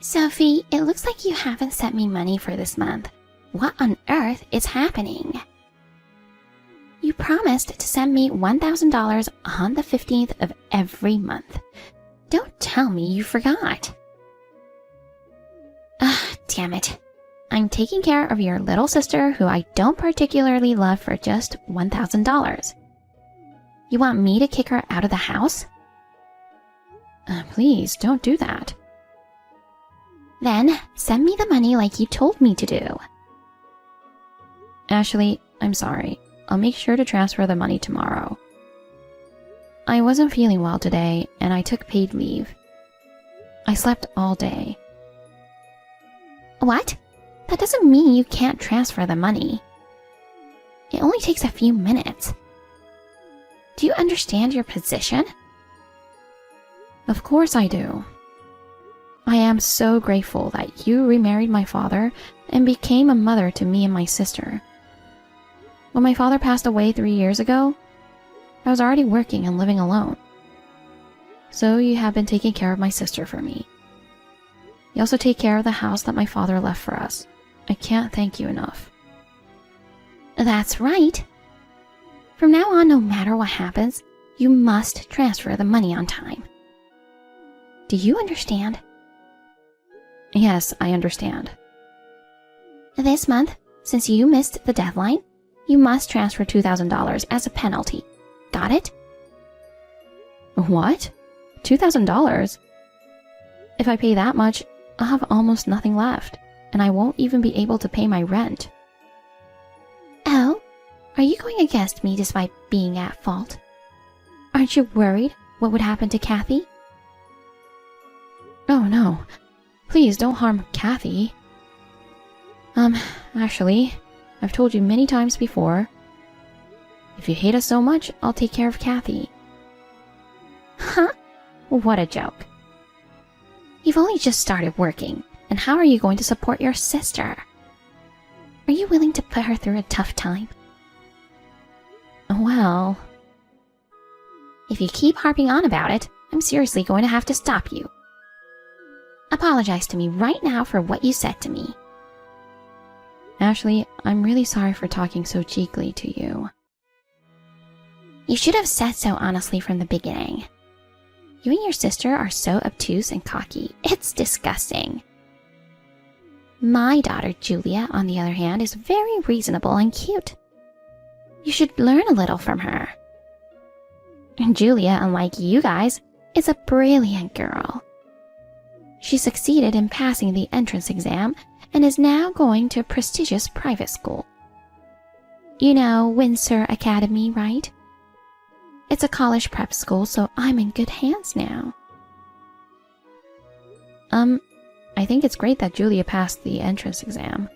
Sophie, it looks like you haven't sent me money for this month. What on earth is happening? You promised to send me $1,000 on the 15th of every month. Don't tell me you forgot. Damn it. I'm taking care of your little sister who I don't particularly love for just $1,000. You want me to kick her out of the house? Please, don't do that. Then, send me the money like you told me to do. Ashley, I'm sorry. I'll make sure to transfer the money tomorrow. I wasn't feeling well today, and I took paid leave. I slept all day. What? That doesn't mean you can't transfer the money. It only takes a few minutes. Do you understand your position? Of course I do. I am so grateful that you remarried my father and became a mother to me and my sister. When my father passed away 3 years ago, I was already working and living alone. So you have been taking care of my sister for me. You also take care of the house that my father left for us. I can't thank you enough. That's right. From now on, no matter what happens, you must transfer the money on time. Do you understand? Yes, I understand. This month, since you missed the deadline, you must transfer $2,000 as a penalty. Got it? What? $2,000? If I pay that much, I'll have almost nothing left, and I won't even be able to pay my rent. Oh, are you going against me despite being at fault? Aren't you worried what would happen to Kathy? Oh no, please don't harm Kathy. Actually, I've told you many times before, if you hate us so much, I'll take care of Kathy. Huh? What a joke. You've only just started working, and how are you going to support your sister? Are you willing to put her through a tough time? Well, if you keep harping on about it, I'm seriously going to have to stop you. Apologize to me right now for what you said to me. Ashley, I'm really sorry for talking so cheekily to you. You should have said so honestly from the beginning. You and your sister are so obtuse and cocky. It's disgusting. My daughter, Julia, on the other hand, is very reasonable and cute. You should learn a little from her. And Julia, unlike you guys, is a brilliant girl. She succeeded in passing the entrance exam and is now going to a prestigious private school. You know Windsor Academy, right? It's a college prep school, so I'm in good hands now. I think it's great that Julia passed the entrance exam.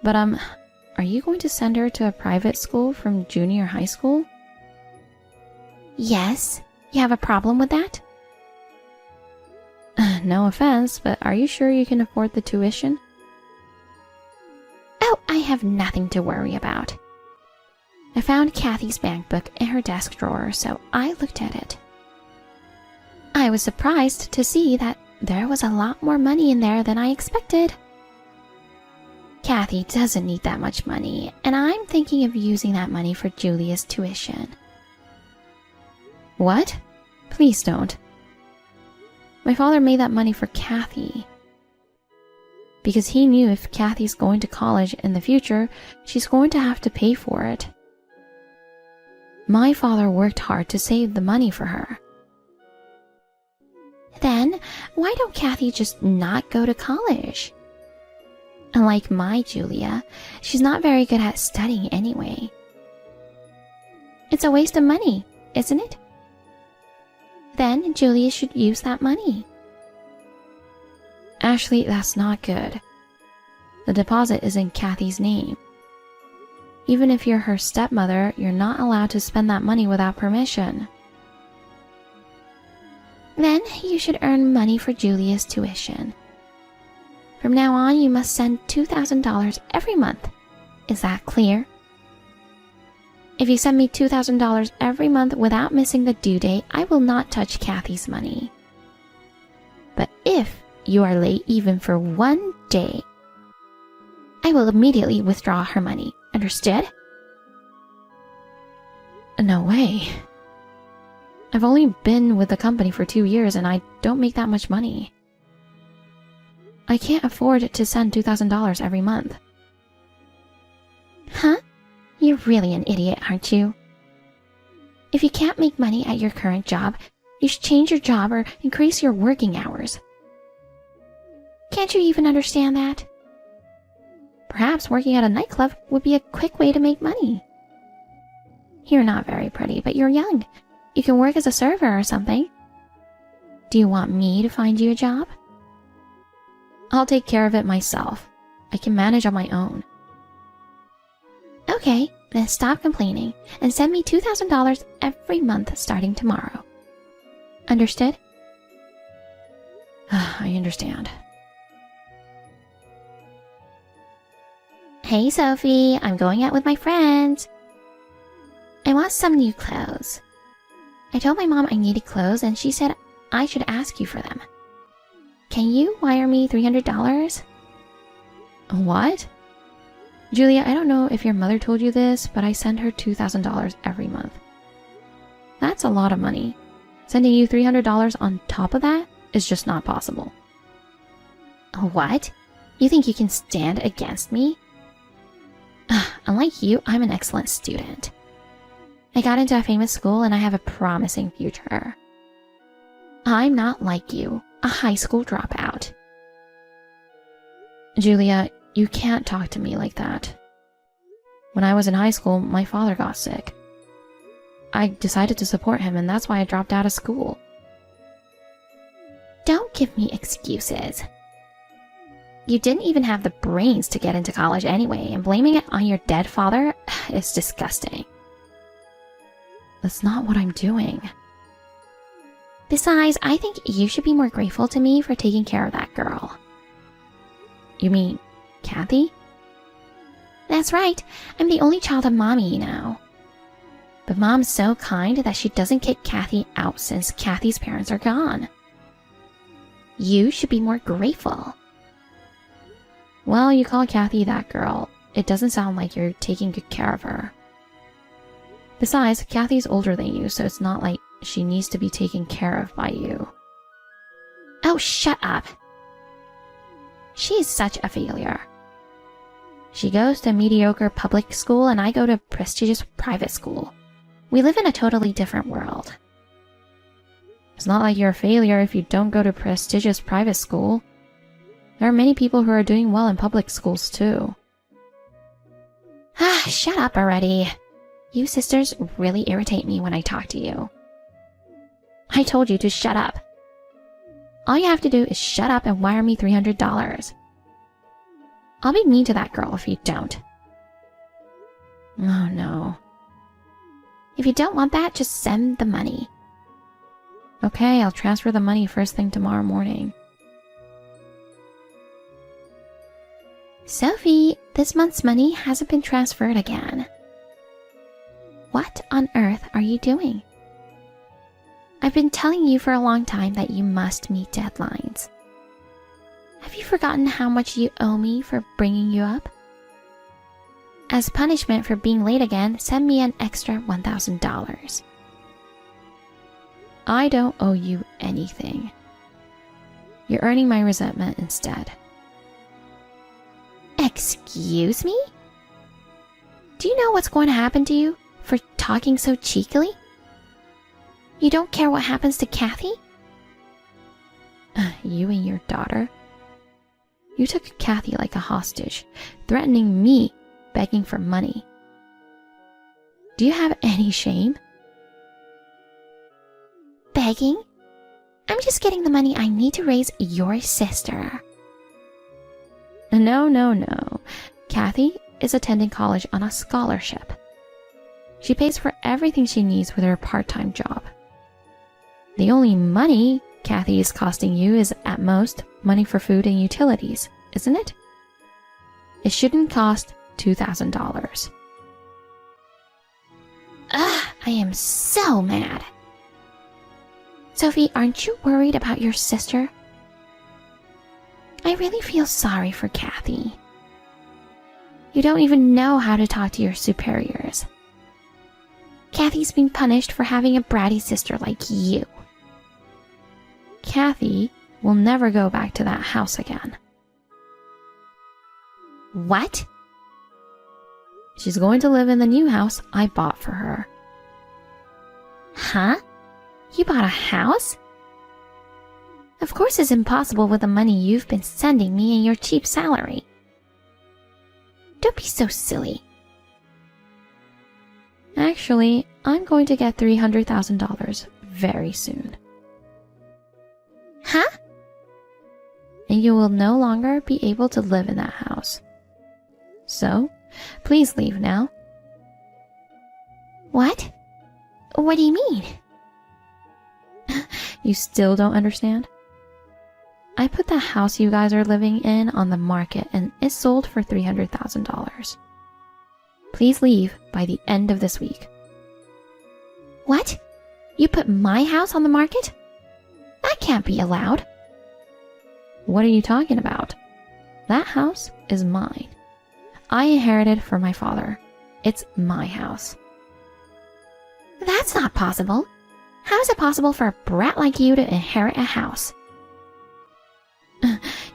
But, are you going to send her to a private school from junior high school? Yes. You have a problem with that? No offense, but are you sure you can afford the tuition? Oh, I have nothing to worry about. I found Kathy's bank book in her desk drawer, so I looked at it. I was surprised to see that there was a lot more money in there than I expected. Kathy doesn't need that much money, and I'm thinking of using that money for Julia's tuition. What? Please don't. My father made that money for Kathy. Because he knew if Kathy's going to college in the future, she's going to have to pay for it. My father worked hard to save the money for her. Then, why don't Kathy just not go to college? Unlike my Julia, she's not very good at studying anyway. It's a waste of money, isn't it? Then Julia should use that money. Ashley, that's not good. The deposit is in Kathy's name. Even if you're her stepmother, you're not allowed to spend that money without permission. Then you should earn money for Julia's tuition. From now on, you must send $2,000 every month. Is that clear? If you send me $2,000 every month without missing the due date, I will not touch Kathy's money. But if you are late even for 1 day, I will immediately withdraw her money. Understood? No way. I've only been with the company for 2 years and I don't make that much money. I can't afford to send $2,000 every month. Huh? You're really an idiot, aren't you? If you can't make money at your current job, you should change your job or increase your working hours. Can't you even understand that? Perhaps working at a nightclub would be a quick way to make money. You're not very pretty, but you're young. You can work as a server or something. Do you want me to find you a job? I'll take care of it myself. I can manage on my own. Okay, then stop complaining and send me $2,000 every month starting tomorrow. Understood? I understand. Hey Sophie, I'm going out with my friends. I want some new clothes. I told my mom I needed clothes and she said I should ask you for them. Can you wire me $300? What? Julia, I don't know if your mother told you this, but I send her $2,000 every month. That's a lot of money. Sending you $300 on top of that is just not possible. What? You think you can stand against me? Unlike you, I'm an excellent student. I got into a famous school and I have a promising future. I'm not like you, a high school dropout. Julia, you can't talk to me like that. When I was in high school, my father got sick. I decided to support him and that's why I dropped out of school. Don't give me excuses. You didn't even have the brains to get into college anyway, and blaming it on your dead father is disgusting. That's not what I'm doing. Besides, I think you should be more grateful to me for taking care of that girl. You mean Kathy? That's right. I'm the only child of Mommy, you know. But Mom's so kind that she doesn't kick Kathy out since Kathy's parents are gone. You should be more grateful. Well, you call Kathy that girl. It doesn't sound like you're taking good care of her. Besides, Kathy's older than you, so it's not like she needs to be taken care of by you. Oh, shut up. She's such a failure. She goes to mediocre public school and I go to prestigious private school. We live in a totally different world. It's not like you're a failure if you don't go to prestigious private school. There are many people who are doing well in public schools too. Shut up already. You sisters really irritate me when I talk to you. I told you to shut up. All you have to do is shut up and wire me $300. I'll be mean to that girl if you don't. Oh no. If you don't want that, just send the money. Okay, I'll transfer the money first thing tomorrow morning. Sophie, this month's money hasn't been transferred again. What on earth are you doing? I've been telling you for a long time that you must meet deadlines. Have you forgotten how much you owe me for bringing you up? As punishment for being late again, send me an extra $1,000. I don't owe you anything. You're earning my resentment instead. Excuse me? Do you know what's going to happen to you for talking so cheekily? You don't care what happens to Kathy? You and your daughter? You took Kathy like a hostage, threatening me, begging for money. Do you have any shame? Begging? I'm just getting the money I need to raise your sister. No. Kathy is attending college on a scholarship. She pays for everything she needs with her part-time job. The only money Kathy is costing you is, at most, money for food and utilities, isn't it? It shouldn't cost $2,000. Ugh, I am so mad. Sophie, aren't you worried about your sister? I really feel sorry for Kathy. You don't even know how to talk to your superiors. Kathy's being punished for having a bratty sister like you. Kathy will never go back to that house again. What? She's going to live in the new house I bought for her. Huh? You bought a house? Of course it's impossible with the money you've been sending me and your cheap salary. Don't be so silly. Actually, I'm going to get $300,000 very soon. Huh? And you will no longer be able to live in that house. So, please leave now. What? What do you mean? You still don't understand? I put the house you guys are living in on the market and it sold for $300,000. Please leave by the end of this week. What? You put my house on the market? That can't be allowed. What are you talking about? That house is mine. I inherited from my father. It's my house. That's not possible. How is it possible for a brat like you to inherit a house?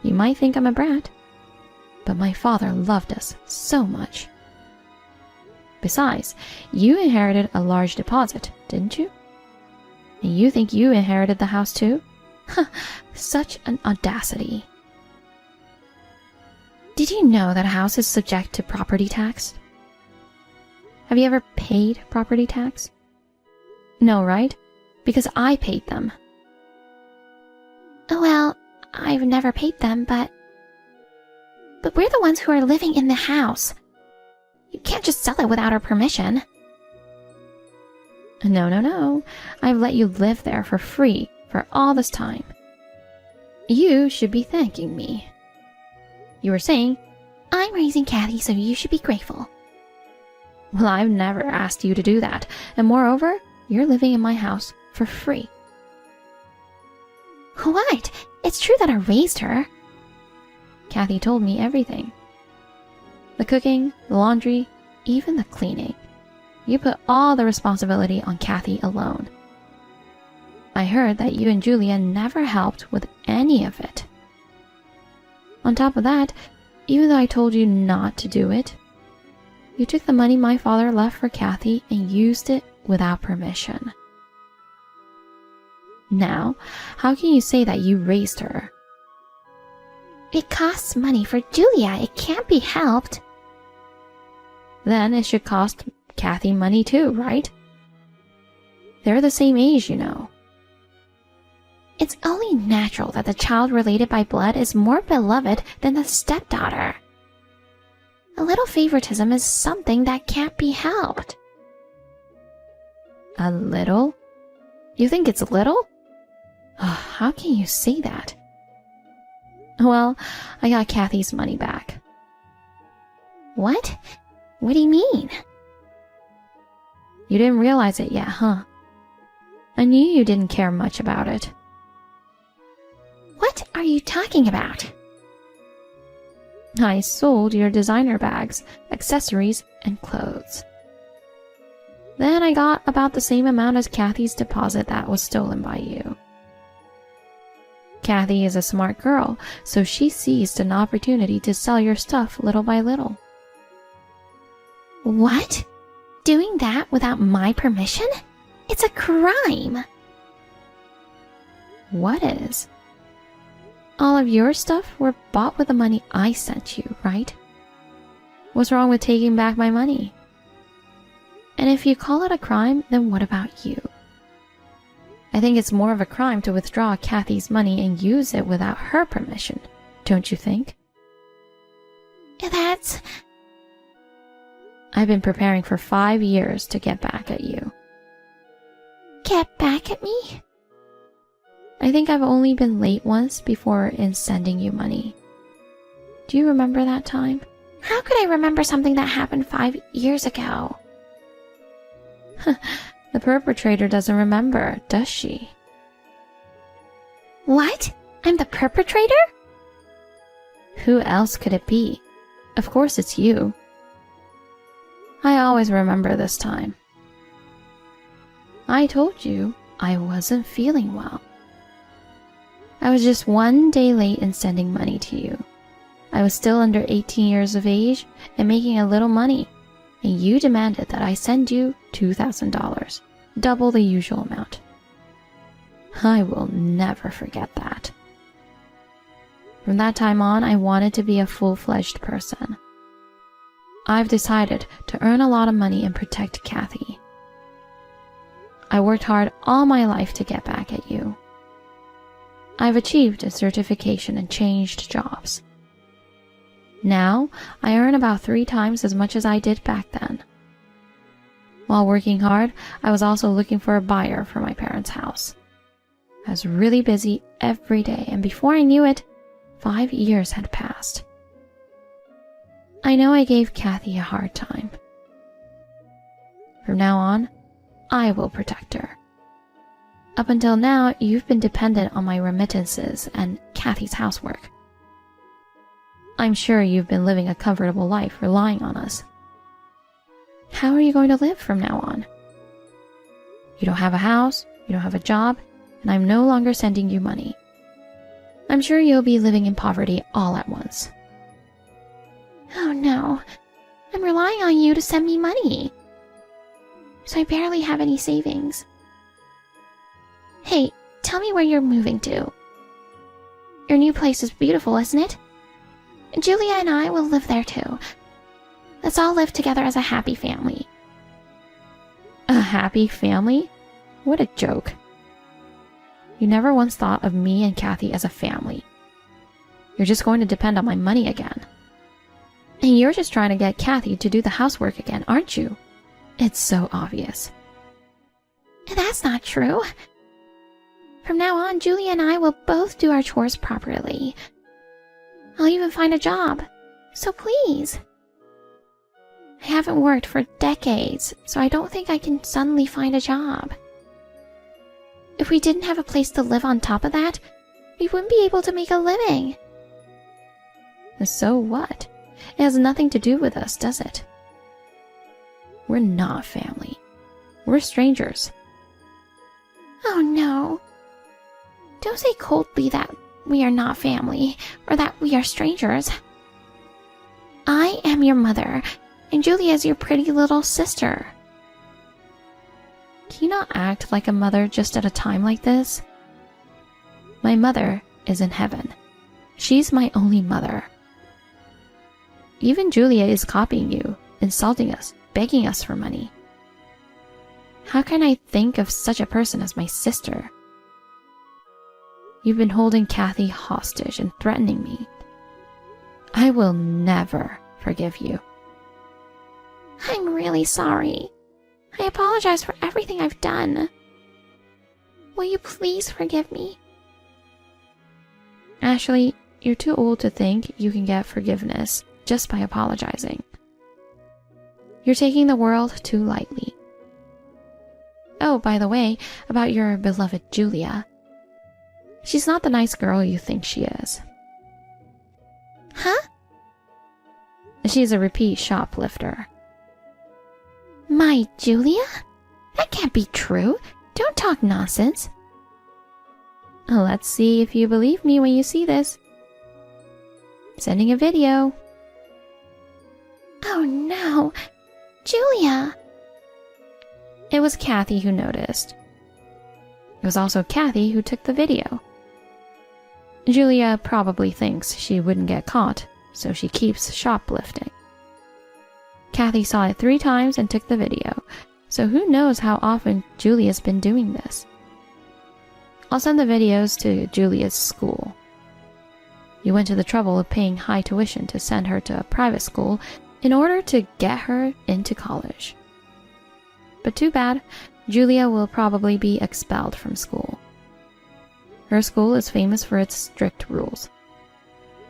You might think I'm a brat, but my father loved us so much. Besides, you inherited a large deposit, didn't you? And you think you inherited the house too? Such an audacity. Did you know that a house is subject to property tax? Have you ever paid property tax? No, right? Because I paid them. Well, I've never paid them, but we're the ones who are living in the house. You can't just sell it without our permission. No. I've let you live there for free for all this time. You should be thanking me. You were saying, I'm raising Kathy, so you should be grateful. Well, I've never asked you to do that, and moreover, you're living in my house for free. What? It's true that I raised her. Kathy told me everything. The cooking, the laundry, even the cleaning. You put all the responsibility on Kathy alone. I heard that you and Julia never helped with any of it. On top of that, even though I told you not to do it, you took the money my father left for Kathy and used it without permission. Now, how can you say that you raised her? It costs money for Julia. It can't be helped. Then it should cost Kathy money too, right? They're the same age, you know. It's only natural that the child related by blood is more beloved than the stepdaughter. A little favoritism is something that can't be helped. A little? You think it's little? Oh, how can you say that? Well, I got Kathy's money back. What? What do you mean? You didn't realize it yet, huh? I knew you didn't care much about it. What are you talking about? I sold your designer bags, accessories, and clothes. Then I got about the same amount as Kathy's deposit that was stolen by you. Kathy is a smart girl, so she seized an opportunity to sell your stuff little by little. What? Doing that without my permission? It's a crime! What is? All of your stuff were bought with the money I sent you, right? What's wrong with taking back my money? And if you call it a crime, then what about you? I think it's more of a crime to withdraw Kathy's money and use it without her permission, don't you think? That's... I've been preparing for 5 years to get back at you. Get back at me? I think I've only been late once before in sending you money. Do you remember that time? How could I remember something that happened 5 years ago? The perpetrator doesn't remember, does she? What? I'm the perpetrator? Who else could it be? Of course it's you. I always remember this time. I told you I wasn't feeling well. I was just one day late in sending money to you. I was still under 18 years of age and making a little money, and you demanded that I send you $2,000, double the usual amount. I will never forget that. From that time on, I wanted to be a full-fledged person. I've decided to earn a lot of money and protect Kathy. I worked hard all my life to get back at you. I've achieved a certification and changed jobs. Now, I earn about 3 times as much as I did back then. While working hard, I was also looking for a buyer for my parents' house. I was really busy every day, and before I knew it, 5 years had passed. I know I gave Kathy a hard time. From now on, I will protect her. Up until now, you've been dependent on my remittances and Kathy's housework. I'm sure you've been living a comfortable life relying on us. How are you going to live from now on? You don't have a house, you don't have a job, and I'm no longer sending you money. I'm sure you'll be living in poverty all at once. Oh no, I'm relying on you to send me money. So I barely have any savings. Hey, tell me where you're moving to. Your new place is beautiful, isn't it? Julia and I will live there too. Let's all live together as a happy family. A happy family? What a joke. You never once thought of me and Kathy as a family. You're just going to depend on my money again. And you're just trying to get Kathy to do the housework again, aren't you? It's so obvious. That's not true. From now on, Julia and I will both do our chores properly. I'll even find a job. So please. I haven't worked for decades, so I don't think I can suddenly find a job. If we didn't have a place to live on top of that, we wouldn't be able to make a living. So what? It has nothing to do with us, does it? We're not family. We're strangers. Oh no. Don't say coldly that we are not family, or that we are strangers. I am your mother, and Julia is your pretty little sister. Can you not act like a mother just at a time like this? My mother is in heaven. She's my only mother. Even Julia is copying you, insulting us, begging us for money. How can I think of such a person as my sister? You've been holding Kathy hostage and threatening me. I will never forgive you. I'm really sorry. I apologize for everything I've done. Will you please forgive me? Ashley, you're too old to think you can get forgiveness just by apologizing. You're taking the world too lightly. Oh, by the way, about your beloved Julia. She's not the nice girl you think she is. Huh? She's a repeat shoplifter. My Julia? That can't be true. Don't talk nonsense. Let's see if you believe me when you see this. Sending a video. Oh no, Julia! It was Kathy who noticed. It was also Kathy who took the video. Julia probably thinks she wouldn't get caught, so she keeps shoplifting. Kathy saw it 3 times and took the video, so who knows how often Julia's been doing this. I'll send the videos to Julia's school. You went to the trouble of paying high tuition to send her to a private school in order to get her into college. But too bad, Julia will probably be expelled from school. Her school is famous for its strict rules.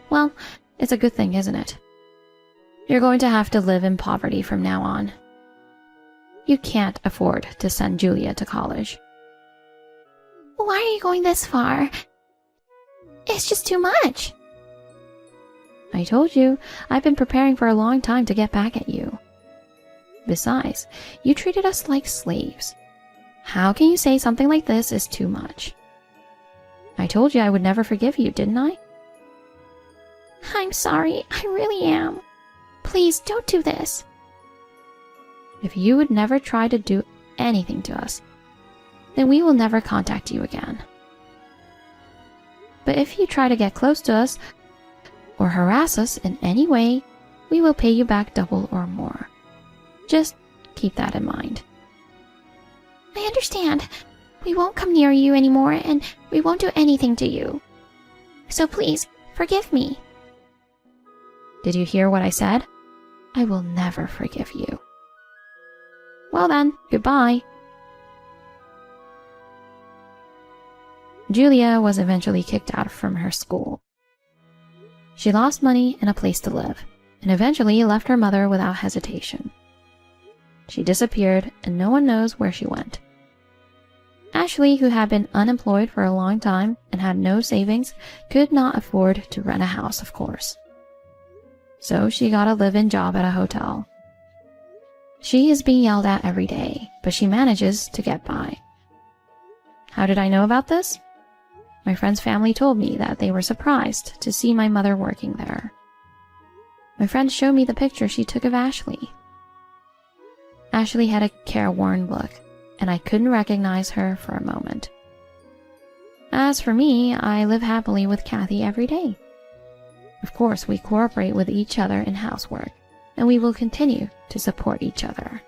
Well, it's a good thing, isn't it? You're going to have to live in poverty from now on. You can't afford to send Julia to college. Why are you going this far? It's just too much. I told you, I've been preparing for a long time to get back at you. Besides, you treated us like slaves. How can you say something like this is too much? I told you I would never forgive you, didn't I? I'm sorry, I really am. Please don't do this. If you would never try to do anything to us, then we will never contact you again. But if you try to get close to us or harass us in any way, we will pay you back double or more. Just keep that in mind. I understand. We won't come near you anymore, and we won't do anything to you. So please, forgive me. Did you hear what I said? I will never forgive you. Well then, goodbye. Julia was eventually kicked out from her school. She lost money and a place to live, and eventually left her mother without hesitation. She disappeared, and no one knows where she went. Ashley, who had been unemployed for a long time and had no savings, could not afford to rent a house, of course. So she got a live-in job at a hotel. She is being yelled at every day, but she manages to get by. How did I know about this? My friend's family told me that they were surprised to see my mother working there. My friend showed me the picture she took of Ashley. Ashley had a careworn look, and I couldn't recognize her for a moment. As for me, I live happily with Kathy every day. Of course, we cooperate with each other in housework, and we will continue to support each other.